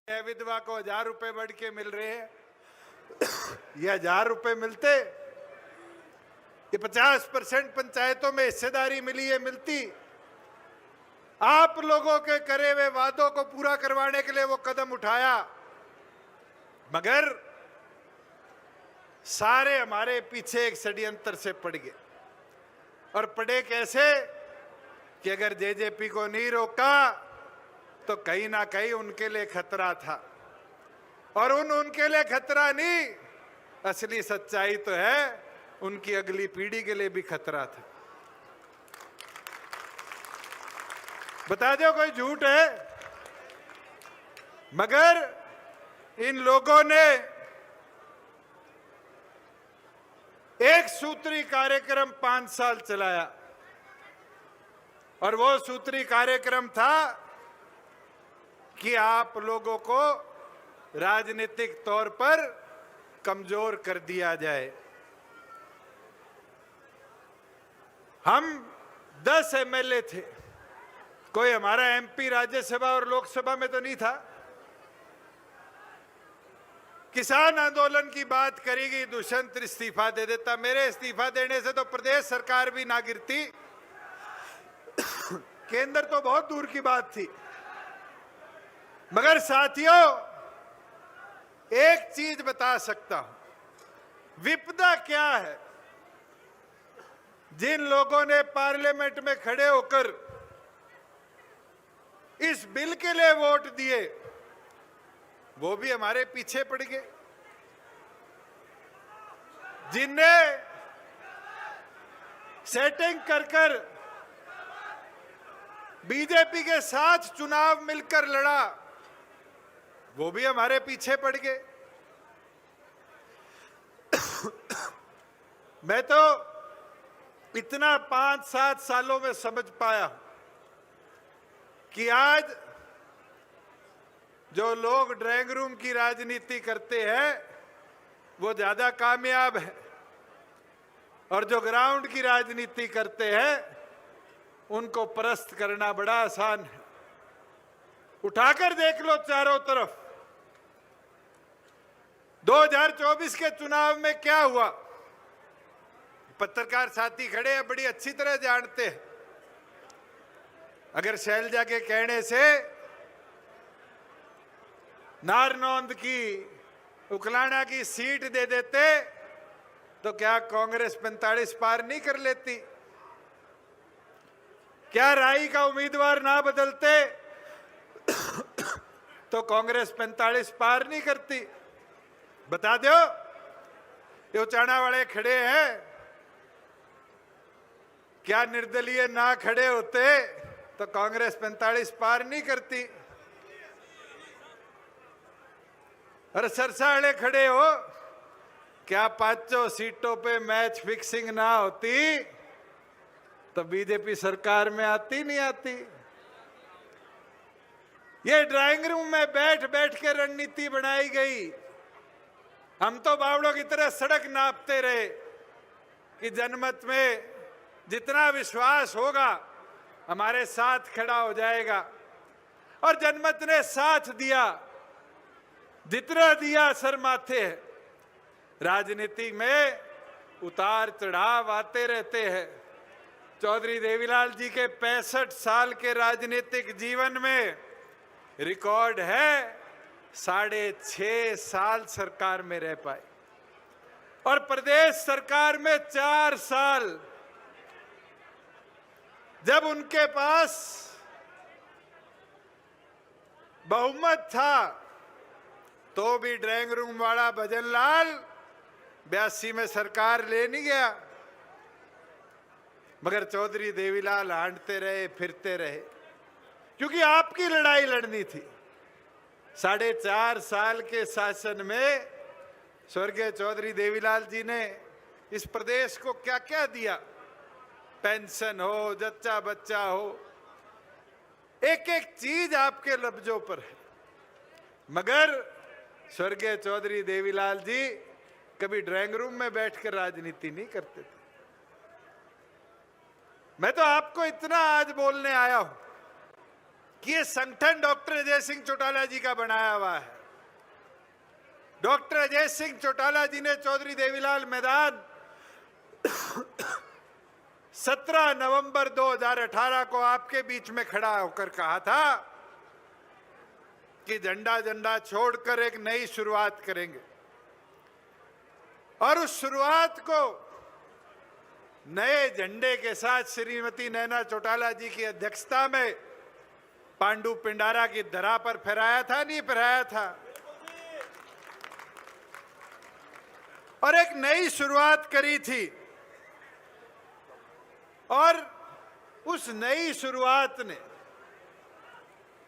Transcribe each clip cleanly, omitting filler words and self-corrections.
विधवा को 1000 रुपए बढ़ के मिल रहे हैं। ये 1000 रुपए मिलते, ये 50% पंचायतों में हिस्सेदारी मिली है, मिलती। आप लोगों के करे हुए वादों को पूरा करवाने के लिए वो कदम उठाया, मगर सारे हमारे पीछे एक षड्यंत्र से पड़ गए। और पड़े कैसे कि अगर जेजेपी को नहीं रोका तो कहीं ना कहीं उनके लिए खतरा था, और उनके लिए खतरा नहीं, असली सच्चाई तो है उनकी अगली पीढ़ी के लिए भी खतरा था। बता दो कोई झूठ है? मगर इन लोगों ने एक सूत्री कार्यक्रम 5 साल चलाया, और वो सूत्री कार्यक्रम था कि आप लोगों को राजनीतिक तौर पर कमजोर कर दिया जाए। हम 10 एमएलए थे, कोई हमारा एमपी राज्यसभा और लोकसभा में तो नहीं था। किसान आंदोलन की बात करेगी, दुष्यंत इस्तीफा दे देता। मेरे इस्तीफा देने से तो प्रदेश सरकार भी ना गिरती, केंद्र तो बहुत दूर की बात थी। मगर साथियों, एक चीज बता सकता हूं, विपदा क्या है। जिन लोगों ने पार्लियामेंट में खड़े होकर इस बिल के लिए वोट दिए, वो भी हमारे पीछे पड़ गए। जिनने सेटिंग कर बीजेपी के साथ चुनाव मिलकर लड़ा, वो भी हमारे पीछे पड़ गए। मैं तो इतना 5-7 सालों में समझ पाया कि आज जो लोग ड्राइंग रूम की राजनीति करते हैं वो ज्यादा कामयाब है, और जो ग्राउंड की राजनीति करते हैं उनको परस्त करना बड़ा आसान है। उठाकर देख लो चारों तरफ, 2024 के चुनाव में क्या हुआ। पत्रकार साथी खड़े हैं, बड़ी अच्छी तरह जानते हैं। अगर शैलजा के कहने से नारनौंद की, उकलाना की सीट दे देते तो क्या कांग्रेस 45 पार नहीं कर लेती? क्या राई का उम्मीदवार ना बदलते तो कांग्रेस 45 पार नहीं करती? बता दो। ये उचाना वाले खड़े हैं, क्या निर्दलीय ना खड़े होते तो कांग्रेस 45 पार नहीं करती? और सरसा वाले खड़े हो, क्या 5 सीटों पे मैच फिक्सिंग ना होती तो बीजेपी सरकार में आती नहीं आती? ये ड्राइंग रूम में बैठ बैठ के रणनीति बनाई गई। हम तो बावड़ों की तरह सड़क नापते रहे कि जनमत में जितना विश्वास होगा हमारे साथ खड़ा हो जाएगा, और जनमत ने साथ दिया। जितना दिया सर माथे है। राजनीति में उतार चढ़ाव आते रहते हैं। चौधरी देवीलाल जी के 65 साल के राजनीतिक जीवन में रिकॉर्ड है 6.5 साल सरकार में रह पाए, और प्रदेश सरकार में 4 साल। जब उनके पास बहुमत था तो भी ड्राइंग रूम वाला भजन लाल 82 में सरकार ले नहीं गया, मगर चौधरी देवीलाल हांटते रहे, फिरते रहे, क्योंकि आपकी लड़ाई लड़नी थी। 4.5 साल के शासन में स्वर्गीय चौधरी देवीलाल जी ने इस प्रदेश को क्या क्या दिया। पेंशन हो, जच्चा बच्चा हो, एक एक चीज आपके लफ्जों पर है। मगर स्वर्गीय चौधरी देवीलाल जी कभी ड्राइंग रूम में बैठकर राजनीति नहीं करते थे। मैं तो आपको इतना आज बोलने आया हूं कि ये संगठन डॉक्टर अजय सिंह चौटाला जी का बनाया हुआ है। डॉक्टर अजय सिंह चौटाला जी ने चौधरी देवीलाल मैदान 17 नवंबर 2018 को आपके बीच में खड़ा होकर कहा था कि झंडा झंडा छोड़कर एक नई शुरुआत करेंगे, और उस शुरुआत को नए झंडे के साथ श्रीमती नैना चौटाला जी की अध्यक्षता में पांडु पिंडारा की धरा पर फहराया था, नहीं फहराया था, और एक नई शुरुआत करी थी। और उस नई शुरुआत ने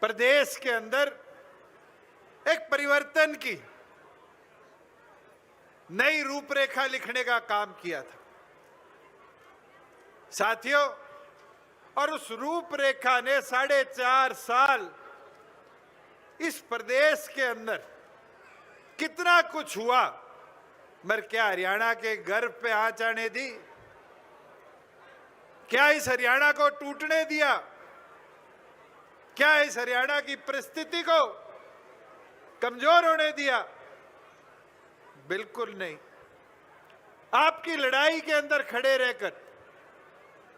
प्रदेश के अंदर एक परिवर्तन की नई रूपरेखा लिखने का काम किया था साथियों। और उस रूपरेखा ने 4.5 साल इस प्रदेश के अंदर कितना कुछ हुआ, मगर क्या हरियाणा के गर्व पे आंच आने दी? क्या इस हरियाणा को टूटने दिया? क्या इस हरियाणा की परिस्थिति को कमजोर होने दिया? बिल्कुल नहीं। आपकी लड़ाई के अंदर खड़े रहकर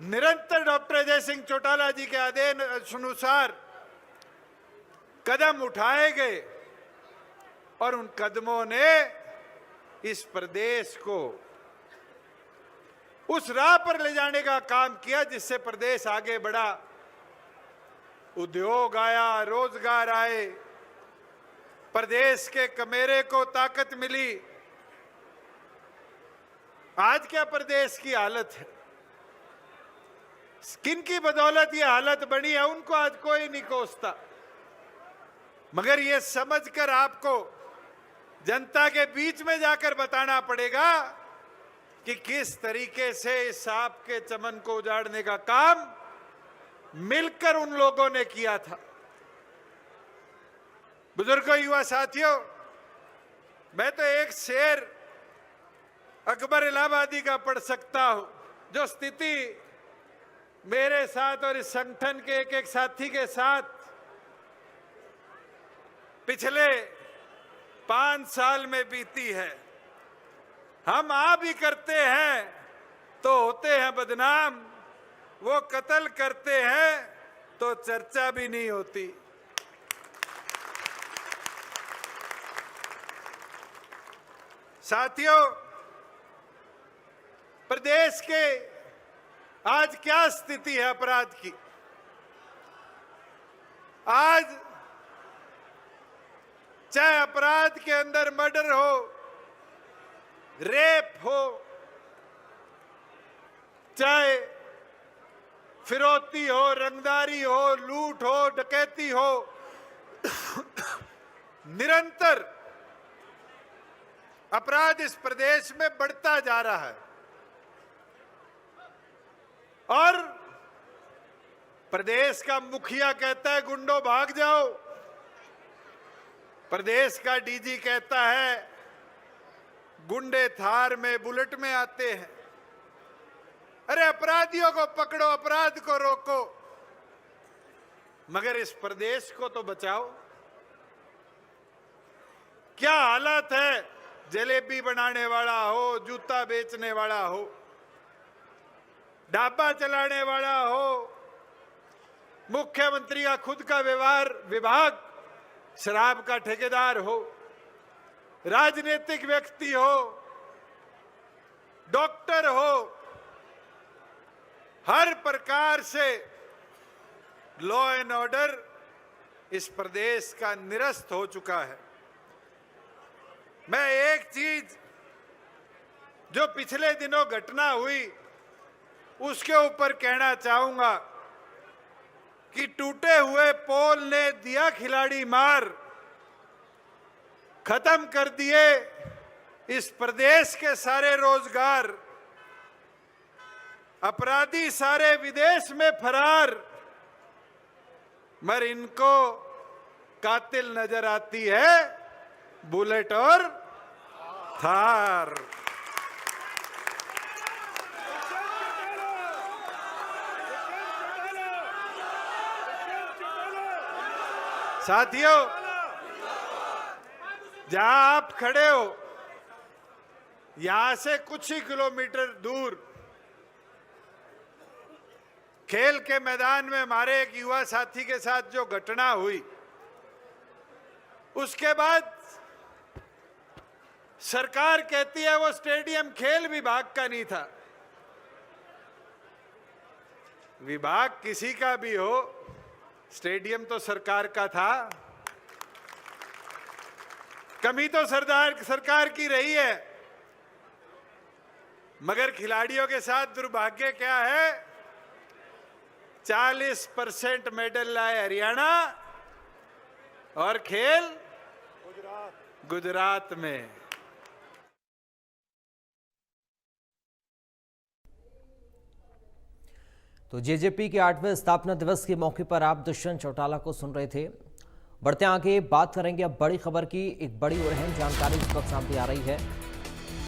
निरंतर डॉक्टर अजय सिंह चौटाला जी के आदेश अनुसार कदम उठाए गए, और उन कदमों ने इस प्रदेश को उस राह पर ले जाने का काम किया जिससे प्रदेश आगे बढ़ा। उद्योग आया, रोजगार आए, प्रदेश के कमेरे को ताकत मिली। आज क्या प्रदेश की हालत है, किन की बदौलत ये हालत बनी है, उनको आज कोई नहीं कोसता। मगर ये समझकर आपको जनता के बीच में जाकर बताना पड़ेगा कि किस तरीके से इस सांप के चमन को उजाड़ने का काम मिलकर उन लोगों ने किया था। बुजुर्गों, युवा साथियों, मैं तो एक शेर अकबर इलाहाबादी का पढ़ सकता हूं, जो स्थिति मेरे साथ और इस संगठन के एक एक साथी के साथ पिछले 5 साल में बीती है। हम आ भी करते हैं तो होते हैं बदनाम, वो कत्ल करते हैं तो चर्चा भी नहीं होती। साथियों, प्रदेश के आज क्या स्थिति है अपराध की? आज चाहे अपराध के अंदर मर्डर हो, रेप हो, चाहे फिरौती हो, रंगदारी हो, लूट हो, डकैती हो, निरंतर अपराध इस प्रदेश में बढ़ता जा रहा है। और प्रदेश का मुखिया कहता है गुंडों भाग जाओ, प्रदेश का डीजी कहता है गुंडे थार में बुलेट में आते हैं। अरे अपराधियों को पकड़ो, अपराध को रोको, मगर इस प्रदेश को तो बचाओ। क्या हालत है, जलेबी बनाने वाला हो, जूता बेचने वाला हो, ढाबा चलाने वाला हो, मुख्यमंत्री का खुद का व्यवहार विभाग शराब का ठेकेदार हो, राजनीतिक व्यक्ति हो, डॉक्टर हो, हर प्रकार से लॉ एंड ऑर्डर इस प्रदेश का निरस्त हो चुका है। मैं एक चीज जो पिछले दिनों घटना हुई उसके ऊपर कहना चाहूंगा कि टूटे हुए पोल ने दिया खिलाड़ी मार, खत्म कर दिए इस प्रदेश के सारे रोजगार, अपराधी सारे विदेश में फरार, मगर इनको कातिल नजर आती है बुलेट और थार। साथियों, जहां आप खड़े हो, यहां से कुछ ही किलोमीटर दूर खेल के मैदान में हमारे एक युवा साथी के साथ जो घटना हुई, उसके बाद सरकार कहती है वो स्टेडियम खेल विभाग का नहीं था। विभाग किसी का भी हो, स्टेडियम तो सरकार का था। कमी तो सरकार की रही है, मगर खिलाड़ियों के साथ दुर्भाग्य क्या है, 40% मेडल लाए हरियाणा और खेल गुजरात में। तो जेजेपी के 8वें स्थापना दिवस के मौके पर आप दुष्यंत चौटाला को सुन रहे थे। बढ़ते आगे बात करेंगे अब बड़ी खबर की। एक बड़ी और अहम जानकारी इस वक्त सामने आ रही है।